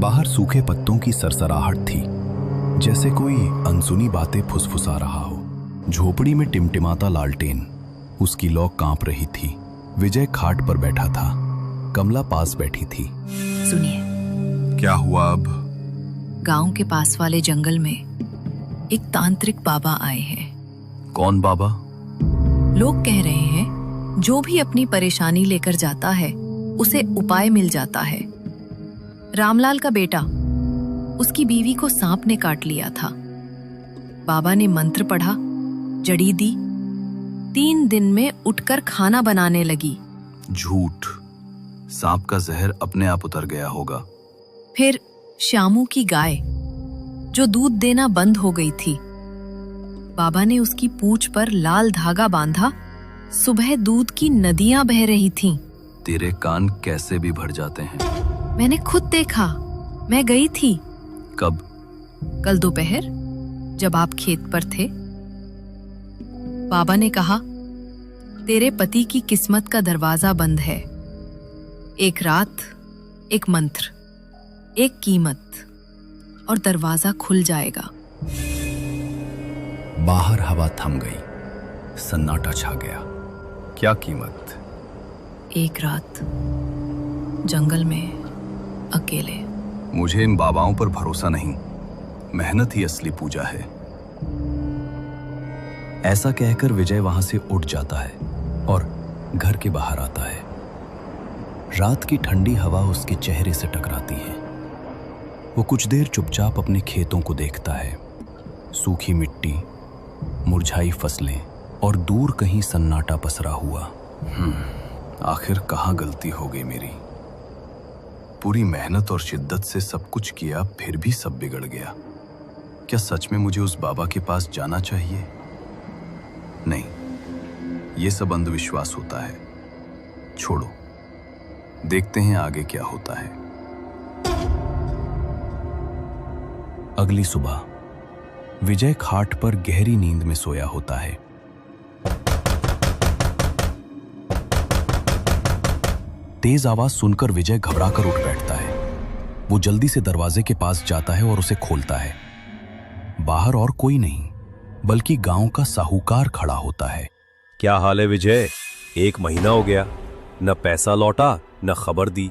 बाहर सूखे पत्तों की सरसराहट थी, जैसे कोई अनसुनी बातें फुसफुसा रहा हो। झोपड़ी में टिमटिमाता लालटेन, उसकी लौ कांप रही थी। विजय खाट पर बैठा था, कमला पास बैठी थी। सुनिए। क्या हुआ अब? गांव के पास वाले जंगल में एक तांत्रिक बाबा आए हैं। कौन बाबा? लोग कह रहे हैं जो भी अपनी परेशानी लेकर जाता है उसे उपाय मिल जाता है। रामलाल का बेटा, उसकी बीवी को सांप ने काट लिया था। बाबा ने मंत्र पढ़ा, जड़ी दी, 3 दिन में उठकर खाना बनाने लगी। झूठ। सांप का जहर अपने आप उतर गया होगा। फिर श्यामू की गाय, जो दूध देना बंद हो गई थी, बाबा ने उसकी पूंछ पर लाल धागा बांधा। सुबह दूध की नदियां बह रही थीं। तेरे कान कैसे भी भर जाते हैं। मैंने खुद देखा, मैं गई थी। कब? कल दोपहर, जब आप खेत पर थे। बाबा ने कहा, तेरे पति की किस्मत का दरवाजा बंद है। एक रात, एक मंत्र, एक कीमत, और दरवाजा खुल जाएगा। बाहर हवा थम गई, सन्नाटा छा गया। क्या कीमत? एक रात जंगल में अकेले। मुझे इन बाबाओं पर भरोसा नहीं। मेहनत ही असली पूजा है। ऐसा कहकर विजय वहां से उठ जाता है और घर के बाहर आता है। रात की ठंडी हवा उसके चेहरे से टकराती है। वो कुछ देर चुपचाप अपने खेतों को देखता है। सूखी मिट्टी, मुरझाई फसलें और दूर कहीं सन्नाटा पसरा हुआ। आखिर कहाँ गलती हो गई मेरी? पूरी मेहनत और शिद्दत से सब कुछ किया, फिर भी सब बिगड़ गया। क्या सच में मुझे उस बाबा के पास जाना चाहिए? नहीं, ये सब अंधविश्वास होता है। छोड़ो, देखते हैं आगे क्या होता है। अगली सुबह विजय खाट पर गहरी नींद में सोया होता है। तेज आवाज सुनकर विजय घबराकर उठ बैठता है। वो जल्दी से दरवाजे के पास जाता है और उसे खोलता है। बाहर और कोई नहीं, बल्कि गांव का साहूकार खड़ा होता है। क्या हाल है विजय? 1 महीना हो गया, न पैसा लौटा न खबर दी।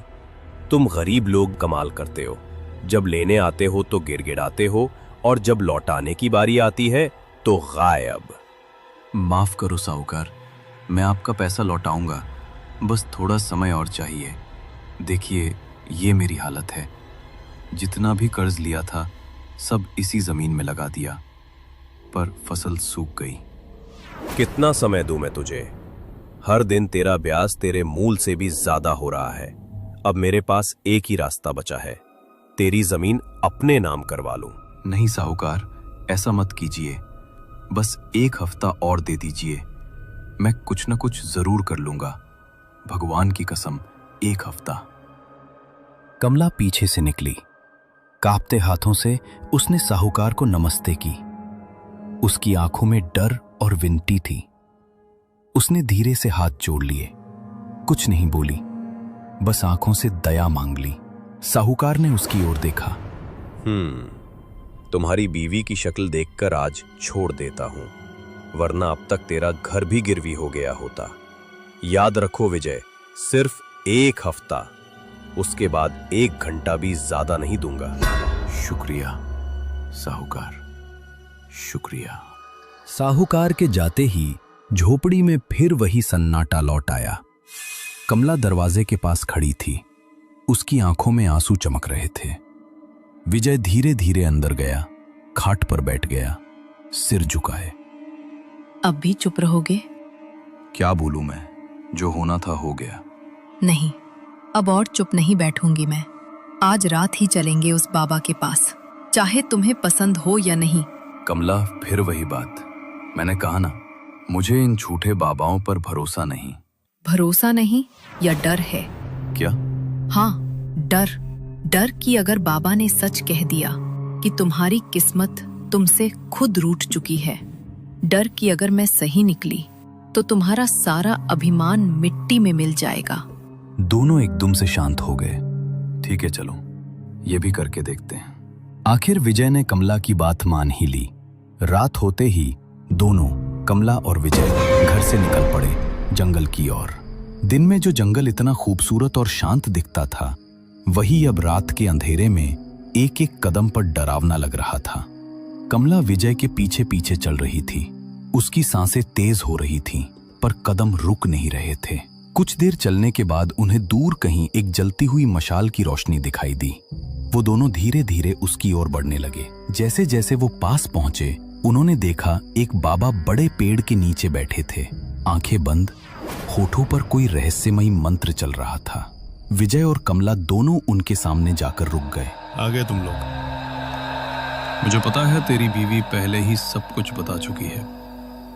तुम गरीब लोग कमाल करते हो। जब लेने आते हो तो गिड़गिड़ाते हो, और जब लौटाने की बारी आती है तो गायब। माफ करो साहूकार, मैं आपका पैसा लौटाऊंगा, बस थोड़ा समय और चाहिए। देखिए, ये मेरी हालत है। जितना भी कर्ज लिया था सब इसी जमीन में लगा दिया, पर फसल सूख गई। कितना समय दूं मैं तुझे? हर दिन तेरा ब्याज तेरे मूल से भी ज्यादा हो रहा है। अब मेरे पास एक ही रास्ता बचा है, तेरी जमीन अपने नाम करवा लूं। नहीं साहूकार, ऐसा मत कीजिए। बस 1 हफ्ता और दे दीजिए। मैं कुछ न कुछ जरूर कर लूंगा। भगवान की कसम, 1 हफ्ता। कमला पीछे से निकली। कांपते हाथों से उसने साहूकार को नमस्ते की। उसकी आंखों में डर और विनती थी। उसने धीरे से हाथ जोड़ लिए, कुछ नहीं बोली, बस आंखों से दया मांग ली। साहूकार ने उसकी ओर देखा। तुम्हारी बीवी की शक्ल देखकर आज छोड़ देता हूं, वरना अब तक तेरा घर भी गिरवी हो गया होता। याद रखो विजय, सिर्फ 1 हफ्ता, उसके बाद 1 घंटा भी ज्यादा नहीं दूंगा। शुक्रिया साहूकार, शुक्रिया। साहूकार के जाते ही झोपड़ी में फिर वही सन्नाटा लौट आया। कमला दरवाजे के पास खड़ी थी। उसकी आंखों में आंसू चमक रहे थे। विजय धीरे धीरे अंदर गया, खाट पर बैठ गया, सिर झुकाए। अब भी चुप रहोगे? क्या बोलूं मैं? जो होना था हो गया। नहीं, अब और चुप नहीं बैठूंगी मैं। आज रात ही चलेंगे उस बाबा के पास, चाहे तुम्हें पसंद हो या नहीं। कमला, फिर वही बात। मैंने कहा ना, मुझे इन झूठे बाबाओं पर भरोसा नहीं। भरोसा नहीं या डर है? क्या? हाँ, डर। डर कि अगर बाबा ने सच कह दिया कि तुम्हारी किस्मत तुमसे खुद रूठ चुकी है। डर कि अगर मैं सही निकली तो तुम्हारा सारा अभिमान मिट्टी में मिल जाएगा। दोनों एकदम से शांत हो गए। ठीक है, चलो, ये भी करके देखते हैं। आखिर विजय ने कमला की बात मान ही ली। रात होते ही दोनों, कमला और विजय, घर से निकल पड़े जंगल की ओर। दिन में जो जंगल इतना खूबसूरत और शांत दिखता था, वही अब रात के अंधेरे में एक एक कदम पर डरावना लग रहा था। कमला विजय के पीछे पीछे चल रही थी। उसकी सांसें तेज हो रही थीं, पर कदम रुक नहीं रहे थे। कुछ देर चलने के बाद उन्हें दूर कहीं एक जलती हुई मशाल की रोशनी दिखाई दी। वो दोनों धीरे धीरे उसकी ओर बढ़ने लगे। जैसे जैसे वो पास पहुंचे, उन्होंने देखा एक बाबा बड़े पेड़ के नीचे बैठे थे, आंखें बंद, होठों पर कोई रहस्यमयी मंत्र चल रहा था। विजय और कमला दोनों उनके सामने जाकर रुक गए। आ गए तुम लोग। मुझे पता है तेरी बीवी पहले ही सब कुछ बता चुकी है।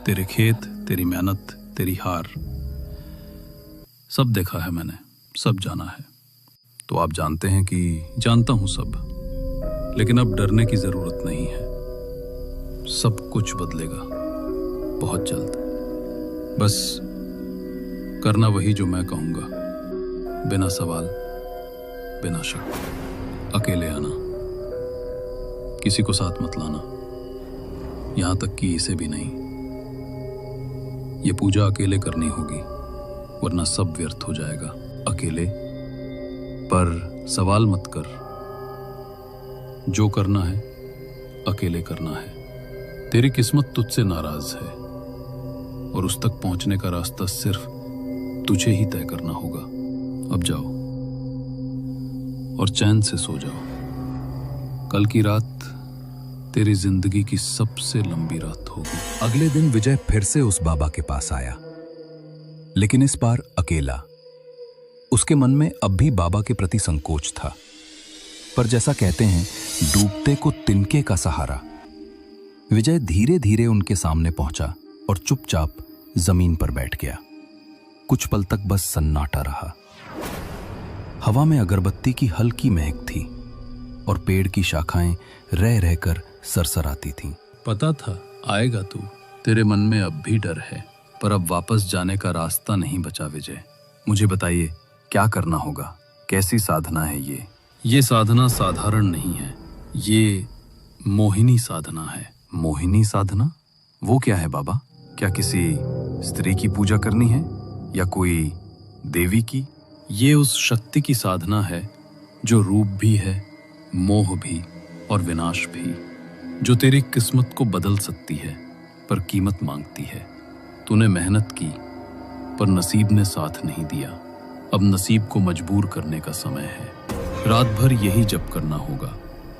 तेरे खेत, तेरी मेहनत, तेरी हार, सब देखा है मैंने, सब जाना है। तो आप जानते हैं कि जानता हूं सब, लेकिन अब डरने की जरूरत नहीं है। सब कुछ बदलेगा बहुत जल्द। बस करना वही जो मैं कहूंगा, बिना सवाल, बिना शक। अकेले आना, किसी को साथ मत लाना, यहां तक कि इसे भी नहीं। ये पूजा अकेले करनी होगी, वरना सब व्यर्थ हो जाएगा। अकेले, पर सवाल मत कर। जो करना है अकेले करना है। तेरी किस्मत तुझसे नाराज है और उस तक पहुंचने का रास्ता सिर्फ तुझे ही तय करना होगा। अब जाओ और चैन से सो जाओ। कल की रात तेरी जिंदगी की सबसे लंबी रात होगी। अगले दिन विजय फिर से उस बाबा के पास आया, लेकिन इस बार अकेला। उसके मन में अब भी बाबा के प्रति संकोच था, पर जैसा कहते हैं, डूबते को तिनके का सहारा। विजय धीरे धीरे उनके सामने पहुंचा और चुपचाप जमीन पर बैठ गया। कुछ पल तक बस सन्नाटा रहा। हवा में अगरबत्ती की हल्की महक थी और पेड़ की शाखाएं रह रहकर सरसराती थीं। पता था आएगा तू। तेरे मन में अब भी डर है, पर अब वापस जाने का रास्ता नहीं बचा विजय। मुझे बताइए, क्या करना होगा? कैसी साधना है ये? ये साधना साधारण नहीं है, ये मोहिनी साधना है। मोहिनी साधना? वो क्या है बाबा? क्या किसी स्त्री की पूजा करनी है या कोई देवी की? ये उस शक्ति की साधना है जो रूप भी है, मोह भी और विनाश भी, जो तेरी किस्मत को बदल सकती है पर कीमत मांगती है। तूने मेहनत की पर नसीब ने साथ नहीं दिया। अब नसीब को मजबूर करने का समय है। रात भर यही जप करना होगा।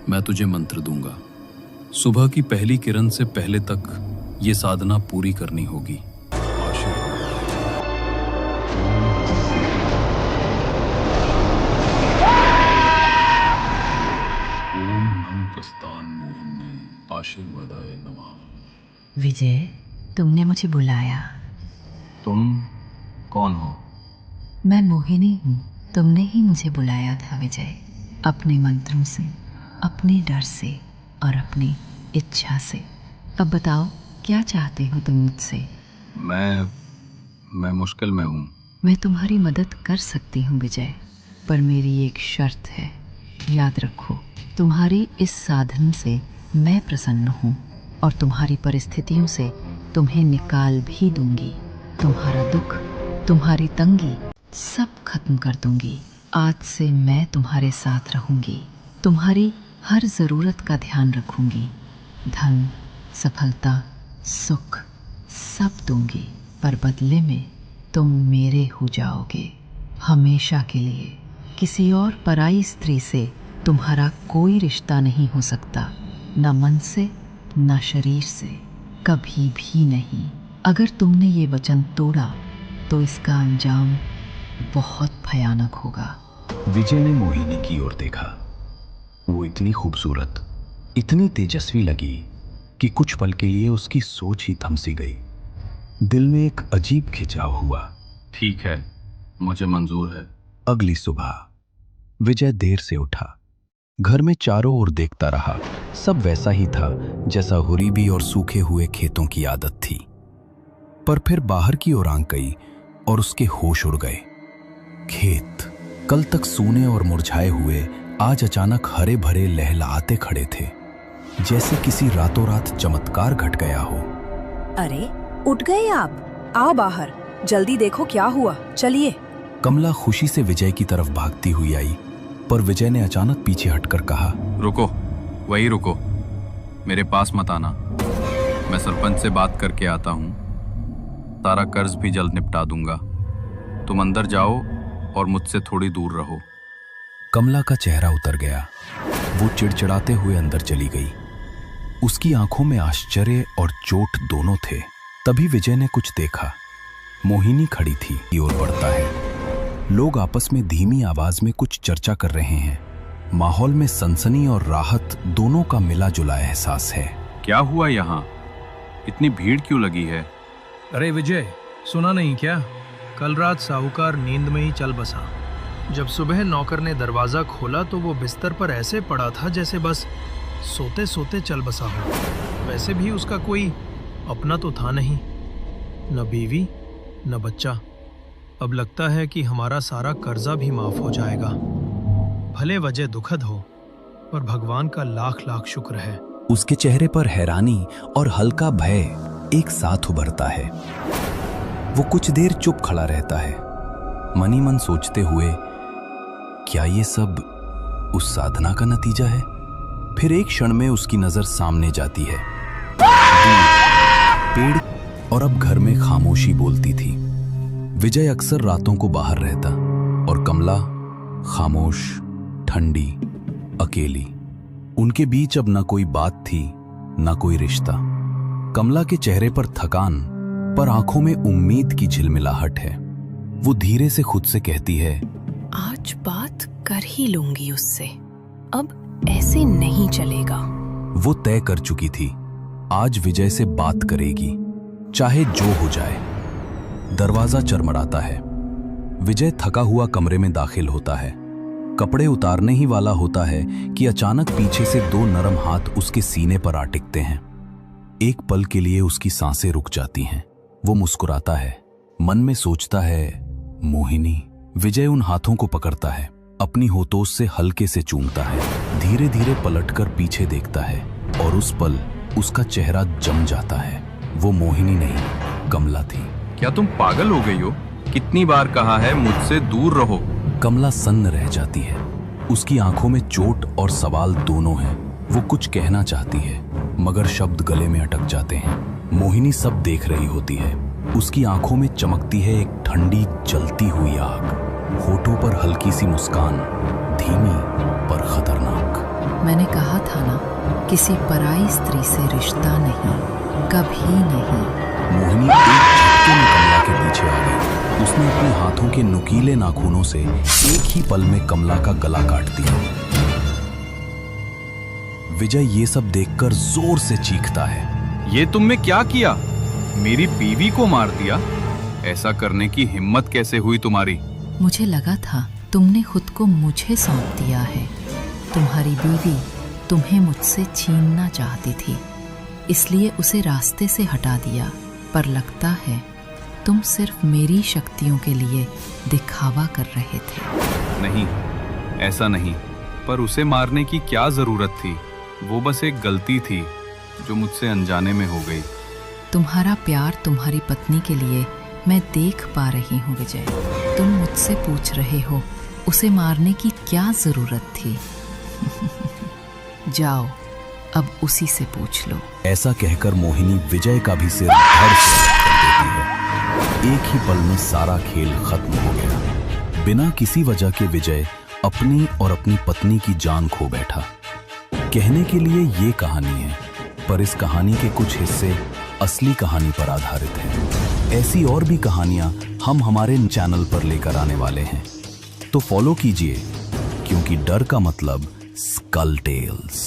मैं तुझे मंत्र दूंगा। सुबह की पहली किरण से पहले तक ये साधना पूरी करनी होगी। विजय, तुमने मुझे बुलाया। तुम कौन हो? मैं मोहिनी हूँ। तुमने ही मुझे बुलाया था विजय, अपने मंत्रों से, अपने डर से और अपनी इच्छा से। अब बताओ, क्या चाहते हो तुम मुझसे? मैं मुश्किल में हूँ। मैं तुम्हारी मदद कर सकती हूँ विजय, पर मेरी एक शर्त है। याद रखो, तुम्हारी इस साधन से मैं प्रसन्न हूँ और तुम्हारी परिस्थितियों से तुम्हें निकाल भी दूंगी। तुम्हारा दुख, तुम्हारी तंगी सब खत्म कर दूंगी। आज से मैं तुम्हारे साथ रहूंगी, तुम्हारी हर ज़रूरत का ध्यान रखूंगी। धन, सफलता, सुख सब दूंगी, पर बदले में तुम मेरे हो जाओगे हमेशा के लिए। किसी और पराई स्त्री से तुम्हारा कोई रिश्ता नहीं हो सकता, न मन से न शरीर से, कभी भी नहीं। अगर तुमने ये वचन तोड़ा तो इसका अंजाम बहुत भयानक होगा। विजय ने मोहिनी की ओर देखा। वो इतनी खूबसूरत, इतनी तेजस्वी लगी कि कुछ पल के लिए उसकी सोच ही थम सी गई। दिल में एक अजीब खिंचाव हुआ। ठीक है, मुझे मंजूर है। अगली सुबह विजय देर से उठा। घर में चारों ओर देखता रहा। सब वैसा ही था जैसा गरीबी और सूखे हुए खेतों की आदत थी। पर फिर बाहर की ओर आंख गई और उसके होश उड़ गए। खेत कल तक सूने और मुरझाए हुए आज अचानक हरे भरे लहलहाते खड़े थे, जैसे किसी रातों रात चमत्कार घट गया हो। अरे उठ गए आप, आ बाहर, जल्दी देखो क्या हुआ, चलिए। कमला खुशी से विजय की तरफ भागती हुई आई, पर विजय ने अचानक पीछे हटकर कहा, रुको, वही रुको, मेरे पास मत आना। मैं सरपंच से बात करके आता हूँ, सारा कर्ज भी जल्द निपटा दूंगा। तुम अंदर जाओ और मुझसे थोड़ी दूर रहो। कमला का चेहरा उतर गया। वो चिड़चिड़ाते हुए अंदर चली गई। उसकी आंखों में आश्चर्य और चोट दोनों थे। तभी विजय ने कुछ देखा। मोहिनी खड़ी थी, की ओर बढ़ता है। लोग आपस में धीमी आवाज में कुछ चर्चा कर रहे हैं। माहौल में सनसनी और राहत दोनों का मिला जुला एहसास है। क्या हुआ यहाँ? इतनी भीड़ क्यों लगी है? अरे विजय, सुना नहीं क्या? कल रात साहूकार नींद में ही चल बसा। जब सुबह नौकर ने दरवाजा खोला तो वो बिस्तर पर ऐसे पड़ा था जैसे बस सोते सोते चल बसा हो। वैसे भी उसका कोई अपना तो था नहीं, न बीवी न बच्चा। अब लगता है कि हमारा सारा कर्जा भी माफ हो जाएगा। भले वजह दुखद हो, पर भगवान का लाख लाख शुक्र है। उसके चेहरे पर हैरानी और हल्का भय एक साथ उभरता है। वो कुछ देर चुप खड़ा रहता है, मनी मन सोचते हुए, क्या ये सब उस साधना का नतीजा है? फिर एक क्षण में उसकी नजर सामने जाती है। पेड़ और अब घर में खामोशी बोलती थी। विजय अक्सर रातों को बाहर रहता और कमला खामोश, ठंडी, अकेली। उनके बीच अब न कोई बात थी, न कोई रिश्ता। कमला के चेहरे पर थकान, पर आंखों में उम्मीद की झिलमिलाहट है। वो धीरे से खुद से कहती है, आज बात कर ही लूंगी उससे, अब ऐसे नहीं चलेगा। वो तय कर चुकी थी, आज विजय से बात करेगी, चाहे जो हो जाए। दरवाजा चरमराता है। विजय थका हुआ कमरे में दाखिल होता है। कपड़े उतारने ही वाला होता है कि अचानक पीछे से दो नरम हाथ उसके सीने पर आ टिकते हैं। एक पल के लिए उसकी सांसें रुक जाती हैं। वो मुस्कुराता है, मन में सोचता है, मोहिनी। विजय उन हाथों को पकड़ता है, अपनी होठों से हल्के से चूमता है, धीरे धीरे पलटकर पीछे देखता है और उस पल उसका चेहरा जम जाता है। वो मोहिनी नहीं, कमला थी। क्या तुम पागल हो गई हो? कितनी बार कहा है मुझसे दूर रहो। कमला सन्न रह जाती है। उसकी आंखों में चोट और सवाल दोनों हैं। वो कुछ कहना चाहती है, मगर शब्द गले में अटक जाते हैं। मोहिनी सब देख रही होती है। उसकी आंखों में चमकती है एक ठंडी जलती हुई आग, होठों पर हल्की सी मुस्कान, धीमी पर खतरनाक। मैंने कहा था ना, किसी पराई स्त्री से रिश्ता नहीं, कभी नहीं। मोहिनी एक झटके में कमला के पीछे आ गई। उसने अपने हाथों के नुकीले नाखूनों से एक ही पल में कमला का गला काट दिया। विजय ये सब देखकर जोर से चीखता है, ये तुमने क्या किया? मेरी बीवी को मार दिया? ऐसा करने की हिम्मत कैसे हुई तुम्हारी? मुझे लगा था तुमने खुद को मुझे सौंप दिया है। तुम्हारी बीवी तुम्हें मुझसे छीनना चाहती थी, इसलिए उसे रास्ते से हटा दिया। पर लगता है तुम सिर्फ मेरी शक्तियों के लिए दिखावा कर रहे थे। नहीं, ऐसा नहीं। पर उसे मारने की क्या जरूरत थी? वो बस एक गलती थी जो मुझसे अनजाने में हो गई। तुम्हारा प्यार तुम्हारी पत्नी के लिए मैं देख पा रही हूँ विजय। तुम मुझसे पूछ रहे हो उसे मारने की क्या जरूरत थी? जाओ, अब उसी से पूछ लो। ऐसा कहकर मोहिनी विजय का भी सिर धड़ से अलग कर देती है। एक ही पल में सारा खेल खत्म हो गया। बिना किसी वजह के विजय अपनी और अपनी पत्नी की जान खो बैठा। कहने के लिए ये कहानी है, पर इस कहानी के कुछ हिस्से असली कहानी पर आधारित हैं। ऐसी और भी कहानियां हम हमारे चैनल पर लेकर आने वाले हैं, तो फॉलो कीजिए, क्योंकि डर का मतलब स्कल टेल्स।